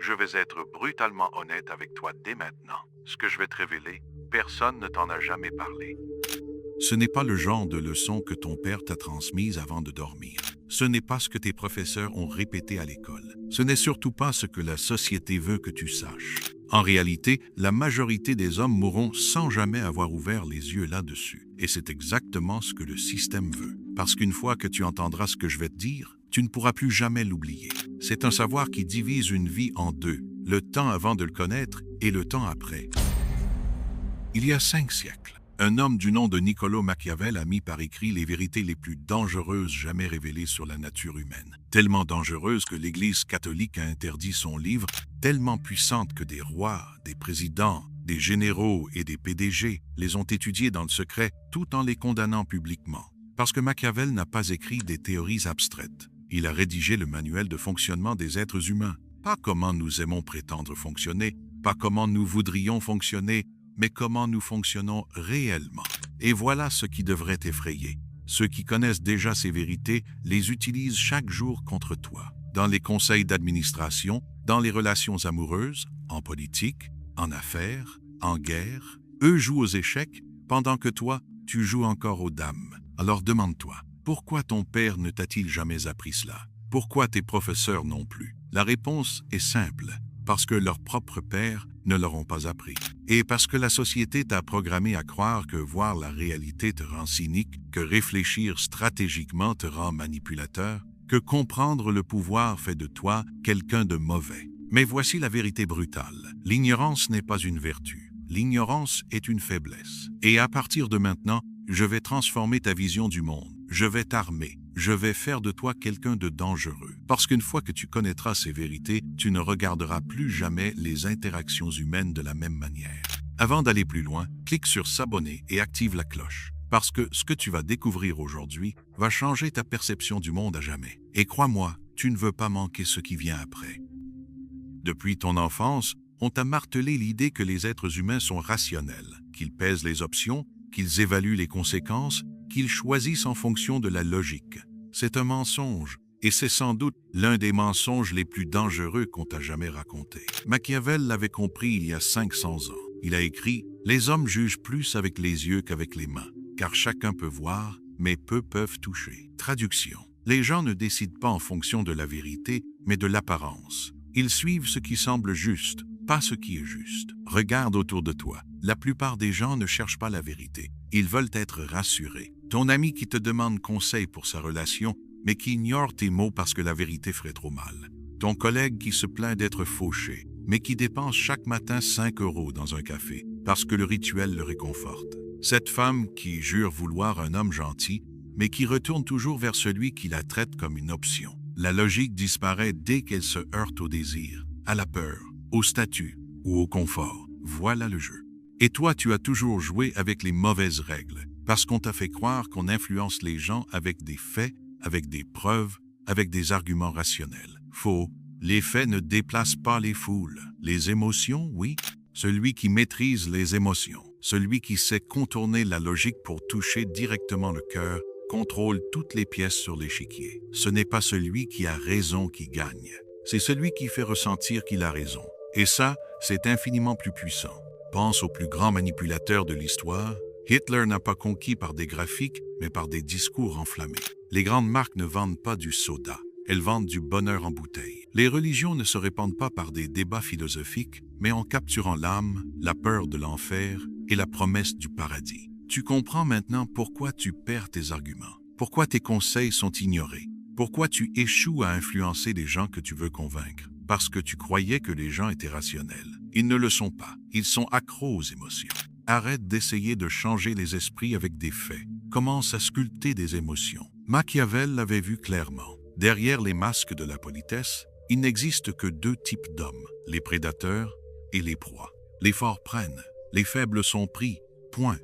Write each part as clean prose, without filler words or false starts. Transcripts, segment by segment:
Je vais être brutalement honnête avec toi dès maintenant. Ce que je vais te révéler, personne ne t'en a jamais parlé. Ce n'est pas le genre de leçon que ton père t'a transmise avant de dormir. Ce n'est pas ce que tes professeurs ont répété à l'école. Ce n'est surtout pas ce que la société veut que tu saches. En réalité, la majorité des hommes mourront sans jamais avoir ouvert les yeux là-dessus. Et c'est exactement ce que le système veut. Parce qu'une fois que tu entendras ce que je vais te dire, tu ne pourras plus jamais l'oublier. C'est un savoir qui divise une vie en deux, le temps avant de le connaître et le temps après. Il y a 5 siècles, un homme du nom de Niccolò Machiavel a mis par écrit les vérités les plus dangereuses jamais révélées sur la nature humaine. Tellement dangereuses que l'Église catholique a interdit son livre, tellement puissante que des rois, des présidents, des généraux et des PDG les ont étudiées dans le secret tout en les condamnant publiquement. Parce que Machiavel n'a pas écrit des théories abstraites. Il a rédigé le manuel de fonctionnement des êtres humains. Pas comment nous aimons prétendre fonctionner, pas comment nous voudrions fonctionner, mais comment nous fonctionnons réellement. Et voilà ce qui devrait t'effrayer. Ceux qui connaissent déjà ces vérités les utilisent chaque jour contre toi. Dans les conseils d'administration, dans les relations amoureuses, en politique, en affaires, en guerre. Eux jouent aux échecs, pendant que toi, tu joues encore aux dames. Alors demande-toi, pourquoi ton père ne t'a-t-il jamais appris cela? Pourquoi tes professeurs non plus? La réponse est simple. Parce que leurs propres pères ne leur ont pas appris. Et parce que la société t'a programmé à croire que voir la réalité te rend cynique, que réfléchir stratégiquement te rend manipulateur, que comprendre le pouvoir fait de toi quelqu'un de mauvais. Mais voici la vérité brutale. L'ignorance n'est pas une vertu. L'ignorance est une faiblesse. Et à partir de maintenant, je vais transformer ta vision du monde. Je vais t'armer. Je vais faire de toi quelqu'un de dangereux. Parce qu'une fois que tu connaîtras ces vérités, tu ne regarderas plus jamais les interactions humaines de la même manière. Avant d'aller plus loin, clique sur s'abonner et active la cloche. Parce que ce que tu vas découvrir aujourd'hui va changer ta perception du monde à jamais. Et crois-moi, tu ne veux pas manquer ce qui vient après. Depuis ton enfance, on t'a martelé l'idée que les êtres humains sont rationnels, qu'ils pèsent les options, qu'ils évaluent les conséquences, qu'ils choisissent en fonction de la logique. C'est un mensonge, et c'est sans doute l'un des mensonges les plus dangereux qu'on t'a jamais raconté. Machiavel l'avait compris il y a 500 ans. Il a écrit « Les hommes jugent plus avec les yeux qu'avec les mains, car chacun peut voir, mais peu peuvent toucher. » Traduction. Les gens ne décident pas en fonction de la vérité, mais de l'apparence. Ils suivent ce qui semble juste, pas ce qui est juste. Regarde autour de toi. La plupart des gens ne cherchent pas la vérité. Ils veulent être rassurés. Ton ami qui te demande conseil pour sa relation, mais qui ignore tes mots parce que la vérité ferait trop mal. Ton collègue qui se plaint d'être fauché, mais qui dépense chaque matin 5 € dans un café, parce que le rituel le réconforte. Cette femme qui jure vouloir un homme gentil, mais qui retourne toujours vers celui qui la traite comme une option. La logique disparaît dès qu'elle se heurte au désir, à la peur, au statut ou au confort. Voilà le jeu. Et toi, tu as toujours joué avec les mauvaises règles, parce qu'on t'a fait croire qu'on influence les gens avec des faits, avec des preuves, avec des arguments rationnels. Faux. Les faits ne déplacent pas les foules. Les émotions, oui. Celui qui maîtrise les émotions, celui qui sait contourner la logique pour toucher directement le cœur, contrôle toutes les pièces sur l'échiquier. Ce n'est pas celui qui a raison qui gagne. C'est celui qui fait ressentir qu'il a raison. Et ça, c'est infiniment plus puissant. Pense au plus grand manipulateur de l'histoire. Hitler n'a pas conquis par des graphiques, mais par des discours enflammés. Les grandes marques ne vendent pas du soda. Elles vendent du bonheur en bouteille. Les religions ne se répandent pas par des débats philosophiques, mais en capturant l'âme, la peur de l'enfer et la promesse du paradis. Tu comprends maintenant pourquoi tu perds tes arguments, pourquoi tes conseils sont ignorés, pourquoi tu échoues à influencer les gens que tu veux convaincre. Parce que tu croyais que les gens étaient rationnels. Ils ne le sont pas. Ils sont accros aux émotions. Arrête d'essayer de changer les esprits avec des faits. Commence à sculpter des émotions. Machiavel l'avait vu clairement. Derrière les masques de la politesse, il n'existe que 2 types d'hommes, les prédateurs et les proies. Les forts prennent, les faibles sont pris, point.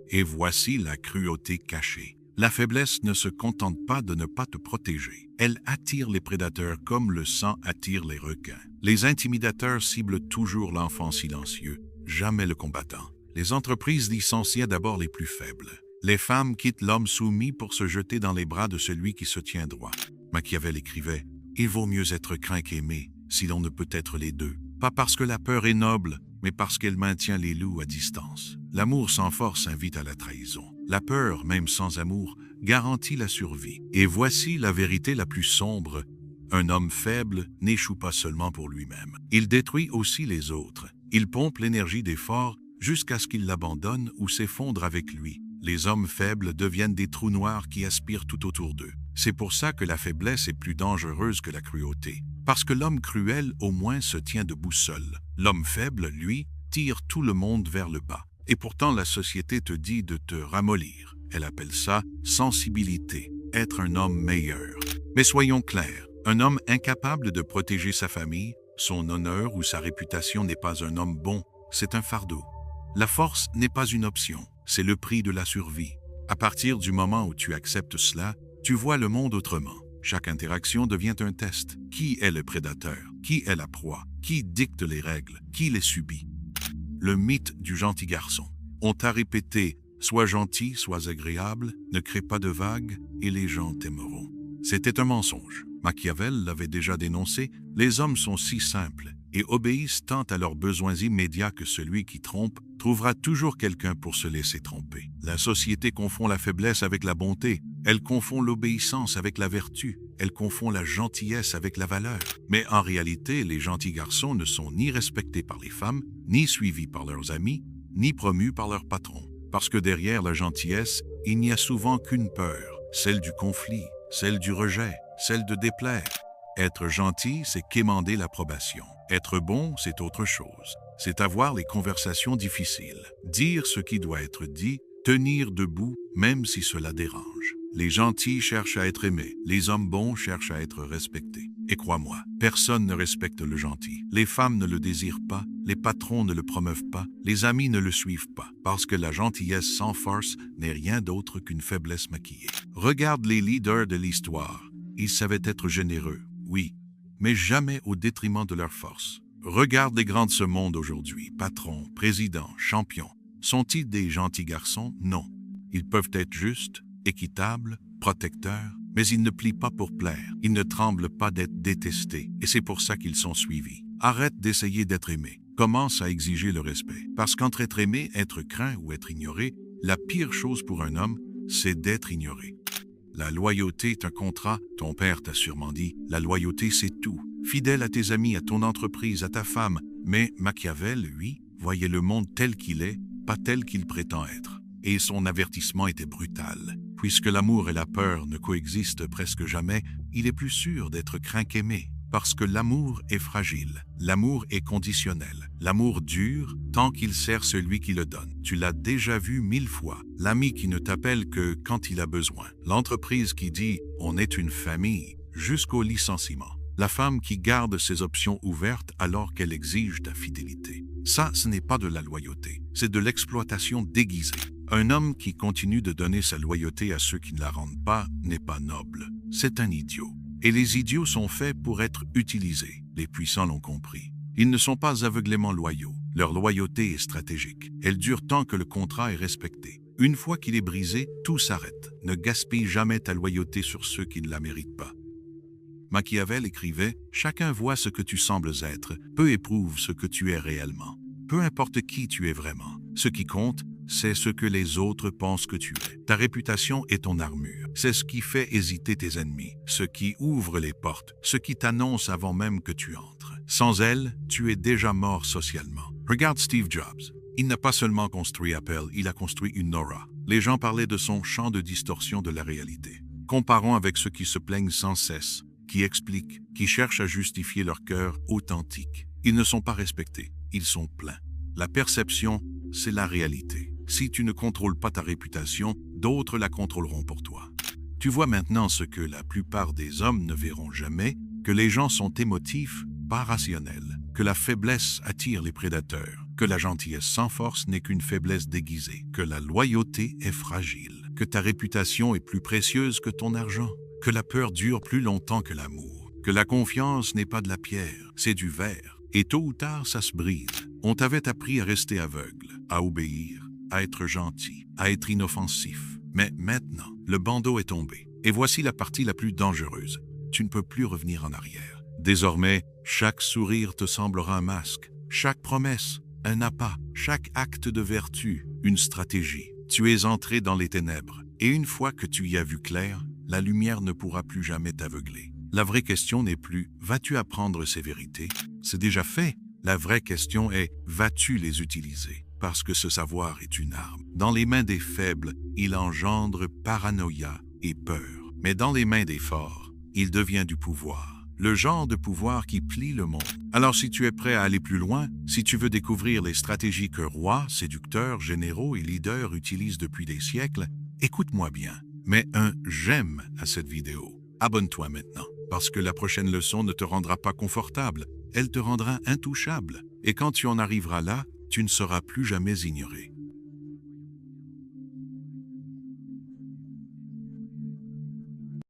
Et voici la cruauté cachée. La faiblesse ne se contente pas de ne pas te protéger. Elle attire les prédateurs comme le sang attire les requins. Les intimidateurs ciblent toujours l'enfant silencieux, jamais le combattant. Les entreprises licencient d'abord les plus faibles. Les femmes quittent l'homme soumis pour se jeter dans les bras de celui qui se tient droit. Machiavel écrivait « Il vaut mieux être craint qu'aimé ». si l'on ne peut être les deux. Pas parce que la peur est noble, mais parce qu'elle maintient les loups à distance. L'amour sans force invite à la trahison. La peur, même sans amour, garantit la survie. Et voici la vérité la plus sombre. Un homme faible n'échoue pas seulement pour lui-même. Il détruit aussi les autres. Il pompe l'énergie des forts jusqu'à ce qu'il l'abandonne ou s'effondre avec lui. Les hommes faibles deviennent des trous noirs qui aspirent tout autour d'eux. C'est pour ça que la faiblesse est plus dangereuse que la cruauté. Parce que l'homme cruel, au moins, se tient debout seul. L'homme faible, lui, tire tout le monde vers le bas. Et pourtant, la société te dit de te ramollir. Elle appelle ça sensibilité, être un homme meilleur. Mais soyons clairs, un homme incapable de protéger sa famille, son honneur ou sa réputation n'est pas un homme bon, c'est un fardeau. La force n'est pas une option, c'est le prix de la survie. À partir du moment où tu acceptes cela, tu vois le monde autrement. Chaque interaction devient un test. Qui est le prédateur? Qui est la proie? Qui dicte les règles? Qui les subit? Le mythe du gentil garçon. On t'a répété « sois gentil, sois agréable, ne crée pas de vagues et les gens t'aimeront ». C'était un mensonge. Machiavel l'avait déjà dénoncé, les hommes sont si simples et obéissent tant à leurs besoins immédiats que celui qui trompe trouvera toujours quelqu'un pour se laisser tromper. La société confond la faiblesse avec la bonté, elle confond l'obéissance avec la vertu, elle confond la gentillesse avec la valeur. Mais en réalité, les gentils garçons ne sont ni respectés par les femmes, ni suivis par leurs amis, ni promus par leurs patrons. Parce que derrière la gentillesse, il n'y a souvent qu'une peur, celle du conflit, celle du rejet, celle de déplaire. Être gentil, c'est quémander l'approbation. Être bon, c'est autre chose. C'est avoir les conversations difficiles, dire ce qui doit être dit, tenir debout, même si cela dérange. Les gentils cherchent à être aimés, les hommes bons cherchent à être respectés. Et crois-moi, personne ne respecte le gentil. Les femmes ne le désirent pas, les patrons ne le promeuvent pas, les amis ne le suivent pas, parce que la gentillesse sans force n'est rien d'autre qu'une faiblesse maquillée. Regarde les leaders de l'histoire. Ils savaient être généreux, oui, mais jamais au détriment de leur force. Regarde les grands de ce monde aujourd'hui, patrons, présidents, champions. Sont-ils des gentils garçons? Non. Ils peuvent être justes, équitables, protecteurs, mais ils ne plient pas pour plaire. Ils ne tremblent pas d'être détestés, et c'est pour ça qu'ils sont suivis. Arrête d'essayer d'être aimé. Commence à exiger le respect. Parce qu'entre être aimé, être craint ou être ignoré, la pire chose pour un homme, c'est d'être ignoré. La loyauté est un contrat, ton père t'a sûrement dit. La loyauté, c'est tout. Fidèle à tes amis, à ton entreprise, à ta femme. Mais Machiavel, lui, voyait le monde tel qu'il est, pas tel qu'il prétend être. Et son avertissement était brutal. Puisque l'amour et la peur ne coexistent presque jamais, il est plus sûr d'être craint qu'aimé. Parce que l'amour est fragile, l'amour est conditionnel, l'amour dure tant qu'il sert celui qui le donne. Tu l'as déjà vu 1000 fois, l'ami qui ne t'appelle que quand il a besoin, l'entreprise qui dit « on est une famille » jusqu'au licenciement, la femme qui garde ses options ouvertes alors qu'elle exige ta fidélité. Ça, ce n'est pas de la loyauté, c'est de l'exploitation déguisée. Un homme qui continue de donner sa loyauté à ceux qui ne la rendent pas n'est pas noble, c'est un idiot. Et les idiots sont faits pour être utilisés. Les puissants l'ont compris. Ils ne sont pas aveuglément loyaux. Leur loyauté est stratégique. Elle dure tant que le contrat est respecté. Une fois qu'il est brisé, tout s'arrête. Ne gaspille jamais ta loyauté sur ceux qui ne la méritent pas. Machiavel écrivait « Chacun voit ce que tu sembles être, peu éprouve ce que tu es réellement. Peu importe qui tu es vraiment. Ce qui compte, c'est ce que les autres pensent que tu es. Ta réputation est ton armure. C'est ce qui fait hésiter tes ennemis, ce qui ouvre les portes, ce qui t'annonce avant même que tu entres. Sans elle, tu es déjà mort socialement. Regarde Steve Jobs. Il n'a pas seulement construit Apple, il a construit une aura. Les gens parlaient de son champ de distorsion de la réalité. Comparons avec ceux qui se plaignent sans cesse, qui expliquent, qui cherchent à justifier leur cœur authentique. Ils ne sont pas respectés, ils sont pleins. La perception, c'est la réalité. Si tu ne contrôles pas ta réputation, d'autres la contrôleront pour toi. Tu vois maintenant ce que la plupart des hommes ne verront jamais, que les gens sont émotifs, pas rationnels, que la faiblesse attire les prédateurs, que la gentillesse sans force n'est qu'une faiblesse déguisée, que la loyauté est fragile, que ta réputation est plus précieuse que ton argent, que la peur dure plus longtemps que l'amour, que la confiance n'est pas de la pierre, c'est du verre, et tôt ou tard ça se brise. On t'avait appris à rester aveugle, à obéir, à être gentil, à être inoffensif. Mais maintenant, le bandeau est tombé. Et voici la partie la plus dangereuse. Tu ne peux plus revenir en arrière. Désormais, chaque sourire te semblera un masque, chaque promesse, un appât, chaque acte de vertu, une stratégie. Tu es entré dans les ténèbres, et une fois que tu y as vu clair, la lumière ne pourra plus jamais t'aveugler. La vraie question n'est plus « vas-tu apprendre ces vérités ?» C'est déjà fait. La vraie question est « vas-tu les utiliser ?» Parce que ce savoir est une arme. Dans les mains des faibles, il engendre paranoïa et peur. Mais dans les mains des forts, il devient du pouvoir. Le genre de pouvoir qui plie le monde. Alors si tu es prêt à aller plus loin, si tu veux découvrir les stratégies que rois, séducteurs, généraux et leaders utilisent depuis des siècles, écoute-moi bien. Mets un « j'aime » à cette vidéo. Abonne-toi maintenant, parce que la prochaine leçon ne te rendra pas confortable, elle te rendra intouchable. Et quand tu en arriveras là, tu ne seras plus jamais ignoré.